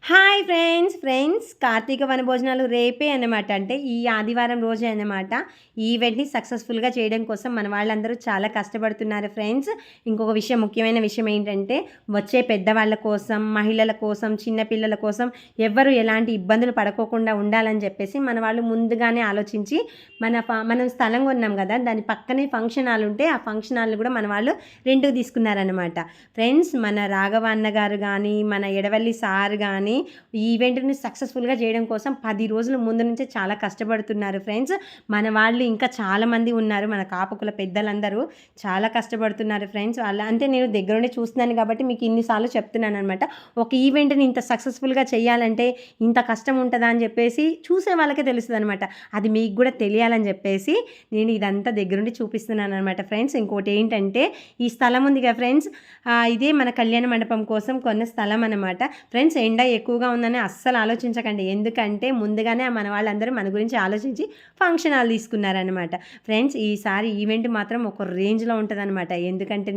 Hi friends Karthika వనభోజనాలు రేపే అన్నమాట. అంటే ఈ ఆదివారం రోజే అన్నమాట. ఈ ఈవెంట్‌ని సక్సెస్‌ఫుల్‌గా చేయడం కోసం మన వాళ్ళందరూ చాలా కష్టపడుతున్నారు ఫ్రెండ్స్. ఇంకొక విషయం, ముఖ్యమైన విషయం ఏంటంటే వచ్చే పెద్దవాళ్ళ కోసం, మహిళల కోసం, చిన్న పిల్లల కోసం ఎవ్వరు ఎలాంటి ఇబ్బందులు పడుకోకుండా ఉండాలని చెప్పేసి మన వాళ్ళు ముందుగానే ఆలోచించి మనం స్థలం కొన్నాం కదా, దాని పక్కనే ఫంక్షన్ హాల్ ఉంటే ఆ ఫంక్షన్ హాల్‌ని కూడా మన వాళ్ళు రెంట్‌కి తీసుకున్నారన్నమాట. ఫ్రెండ్స్, మన రాఘవ అన్న గారు కానీ, మన ఎడవల్లి సార్ కానీ ఈ ఈవెంట్‌ని సక్సెస్‌ఫుల్‌గా చేయడం కోసం 10 రోజుల ముందు నుంచే చాలా కష్టపడుతున్నారు ఫ్రెండ్స్. మన వాళ్ళు ఇంకా చాలామంది ఉన్నారు. మన కాపుకుల పెద్దలందరూ చాలా కష్టపడుతున్నారు ఫ్రెండ్స్. అంటే నేను దగ్గరుండి చూస్తున్నాను కాబట్టి మీకు ఇన్ని సార్లు చెప్తున్నాననమాట. ఒక ఈవెంట్‌ని ఇంత సక్సెస్‌ఫుల్‌గా చేయాలంటే ఇంత కష్టం ఉంటదా అని చెప్పేసి చూసే వాళ్ళకే తెలుస్తదనమాట. అది మీకు కూడా తెలియాలని చెప్పేసి నేను ఇదంతా దగ్గరుండి చూపిస్తున్నాననమాట ఫ్రెండ్స్. ఇంకోటి ఏంటంటే ఈ స్థలం ఉంది కదా ఫ్రెండ్స్, ఇదే మన కళ్యాణ మండపం కోసం కొన్న స్థలం అనమాట ఫ్రెండ్స్. ఎండ ఎక్కువగా ఉందని అస్సలు ఆలోచించకండి. ఎందుకంటే ముందుగానే మన వాళ్ళందరూ మన గురించి ఆలోచించి ఫంక్షన్ హాల్ తీసుకున్నారనమాట ఫ్రెండ్స్. ఈసారి ఈవెంట్ మాత్రం ఒక రేంజ్లో ఉంటుందన్నమాట. ఎందుకంటే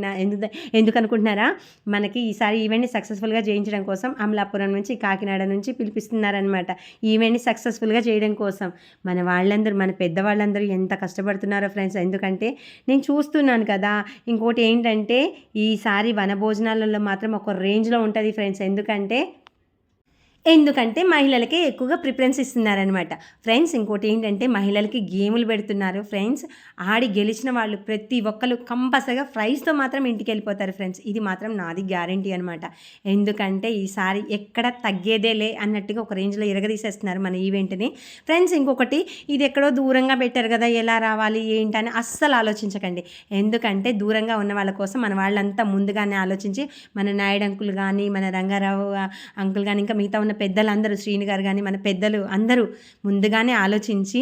ఎందుకు అనుకుంటున్నారా, మనకి ఈసారి ఈవెంట్ని సక్సెస్ఫుల్గా చేయించడం కోసం అమలాపురం నుంచి, కాకినాడ నుంచి పిలిపిస్తున్నారనమాట. ఈవెంట్ని సక్సెస్ఫుల్గా చేయడం కోసం మన వాళ్ళందరూ, మన పెద్దవాళ్ళందరూ ఎంత కష్టపడుతున్నారో ఫ్రెండ్స్. ఎందుకంటే నేను చూస్తున్నాను కదా. ఇంకోటి ఏంటంటే ఈసారి వనభోజనాలలో మాత్రం ఒక రేంజ్లో ఉంటుంది ఫ్రెండ్స్. ఎందుకంటే మహిళలకే ఎక్కువగా ప్రిఫరెన్స్ ఇస్తున్నారనమాట ఫ్రెండ్స్. ఇంకోటి ఏంటంటే మహిళలకి గేములు పెడుతున్నారు ఫ్రెండ్స్. ఆడి గెలిచిన వాళ్ళు ప్రతి ఒక్కరు కంపల్సరిగా ప్రైజ్తో మాత్రం ఇంటికి వెళ్ళిపోతారు ఫ్రెండ్స్. ఇది మాత్రం నాది గ్యారంటీ అనమాట. ఎందుకంటే ఈసారి ఎక్కడ తగ్గేదేలే అన్నట్టుగా ఒక రేంజ్లో ఎరగదీసేస్తున్నారు మన ఈవెంట్ని ఫ్రెండ్స్. ఇంకొకటి, ఇది ఎక్కడో దూరంగా పెట్టారు కదా, ఎలా రావాలి ఏంటని అస్సలు ఆలోచించకండి. ఎందుకంటే దూరంగా ఉన్న వాళ్ళ కోసం మన వాళ్ళంతా ముందుగానే ఆలోచించి, మన నాయుడు అంకుల్ కానీ, మన రంగారావు అంకుల్ కానీ, ఇంకా మిగతా ఉన్న పెద్దలందరూ, శ్రీని గారు కానీ, మన పెద్దలు అందరూ ముందుగానే ఆలోచించి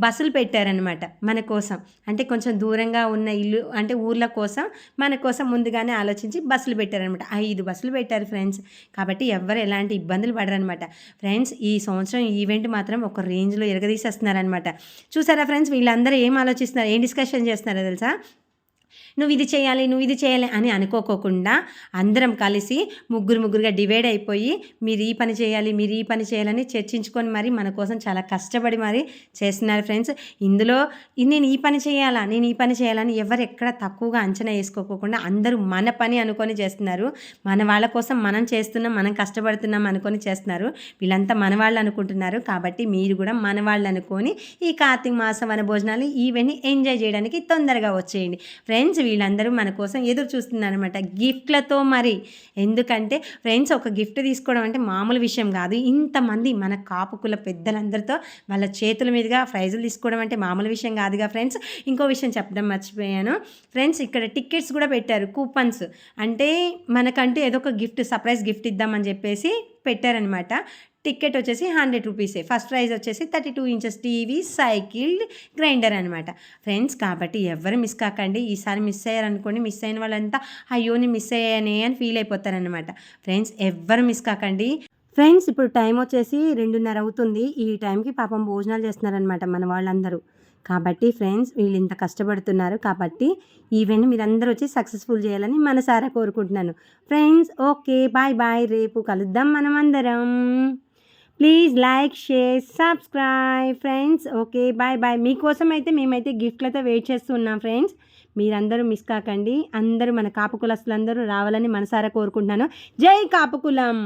బస్సులు పెట్టారనమాట మన కోసం. అంటే కొంచెం దూరంగా ఉన్న ఇల్లు అంటే ఊర్ల కోసం మన కోసం ముందుగానే ఆలోచించి బస్సులు పెట్టారనమాట. 5 బస్సులు పెట్టారు ఫ్రెండ్స్. కాబట్టి ఎవ్వరు ఎలాంటి ఇబ్బందులు పడరనమాట ఫ్రెండ్స్. ఈ సంవత్సరం ఈవెంట్ మాత్రం ఒక రేంజ్లో ఎరగదీసేస్తున్నారనమాట. చూసారా ఫ్రెండ్స్, వీళ్ళందరూ ఏం ఆలోచిస్తున్నారు, ఏం డిస్కషన్ చేస్తున్నారో తెలుసా? నువ్వు ఇది చేయాలి అని అనుకోకుండా అందరం కలిసి ముగ్గురుగా డివైడ్ అయిపోయి మీరు ఈ పని చేయాలని చర్చించుకొని మరి మన కోసం చాలా కష్టపడి మరి చేస్తున్నారు ఫ్రెండ్స్. ఇందులో నేను ఈ పని చేయాలని ఎవరు ఎక్కడ తక్కువగా అంచనా వేసుకోకుండా అందరూ మన పని అనుకొని చేస్తున్నారు. మన వాళ్ళ కోసం మనం చేస్తున్నాం, మనం కష్టపడుతున్నాం అనుకొని చేస్తున్నారు. వీళ్ళంతా మన వాళ్ళు అనుకుంటున్నారు. కాబట్టి మీరు కూడా మన వాళ్ళు అనుకొని ఈ కార్తీక మాసం వనభోజనాలు ఈవెంట్ని ఎంజాయ్ చేయడానికి తొందరగా వచ్చేయండి ఫ్రెండ్స్. వీళ్ళందరూ మన కోసం ఎదురు చూస్తున్నారనమాట గిఫ్ట్లతో మరి. ఎందుకంటే ఫ్రెండ్స్, ఒక గిఫ్ట్ తీసుకోవడం అంటే మామూలు విషయం కాదు. ఇంతమంది మన కాపుకుల పెద్దలందరితో వాళ్ళ చేతుల మీదుగా ప్రైజులు తీసుకోవడం అంటే మామూలు విషయం కాదుగా ఫ్రెండ్స్. ఇంకో విషయం చెప్పడం మర్చిపోయాను ఫ్రెండ్స్, ఇక్కడ టికెట్స్ కూడా పెట్టారు, కూపన్స్. అంటే మనకంటూ ఏదో ఒక గిఫ్ట్, సర్ప్రైజ్ గిఫ్ట్ ఇద్దామని చెప్పేసి పెట్టారనమాట. టికెట్ వచ్చేసి 100 రూపీసే. ఫస్ట్ ప్రైజ్ వచ్చేసి 32 ఇంచెస్ టీవీ, సైకిల్, గ్రైండర్ అనమాట ఫ్రెండ్స్. కాబట్టి ఎవరు మిస్ కాకండి. ఈసారి మిస్ అయ్యారనుకోండి, మిస్ అయిన వాళ్ళంతా అయ్యో నేను మిస్ అయ్యానే అని ఫీల్ అయిపోతారనమాట ఫ్రెండ్స్. ఎవ్వరు మిస్ కాకండి ఫ్రెండ్స్. ఇప్పుడు టైం వచ్చేసి 2:30 అవుతుంది. ఈ టైంకి పాపం భోజనాలు చేస్తున్నారనమాట మన వాళ్ళందరూ. కాబట్టి ఫ్రెండ్స్, వీళ్ళు ఇంత కష్టపడుతున్నారు కాబట్టి ఈవెంట్ మీరందరూ వచ్చి సక్సెస్ఫుల్ చేయాలని మనసారా కోరుకుంటున్నాను ఫ్రెండ్స్. Okay, bye. రేపు కలుద్దాం మనం అందరం. Please like, share, subscribe friends. Okay, bye. మీకోసం అయితే మేమైతే గిఫ్ట్లతో వెయిట్ చేస్తున్నాం ఫ్రెండ్స్. మీరందరూ మిస్ కాకండి. అందరూ మన కాపుకులస్తులందరూ రావాలని మనసారా కోరుకుంటున్నాను. జై కాపుకులం.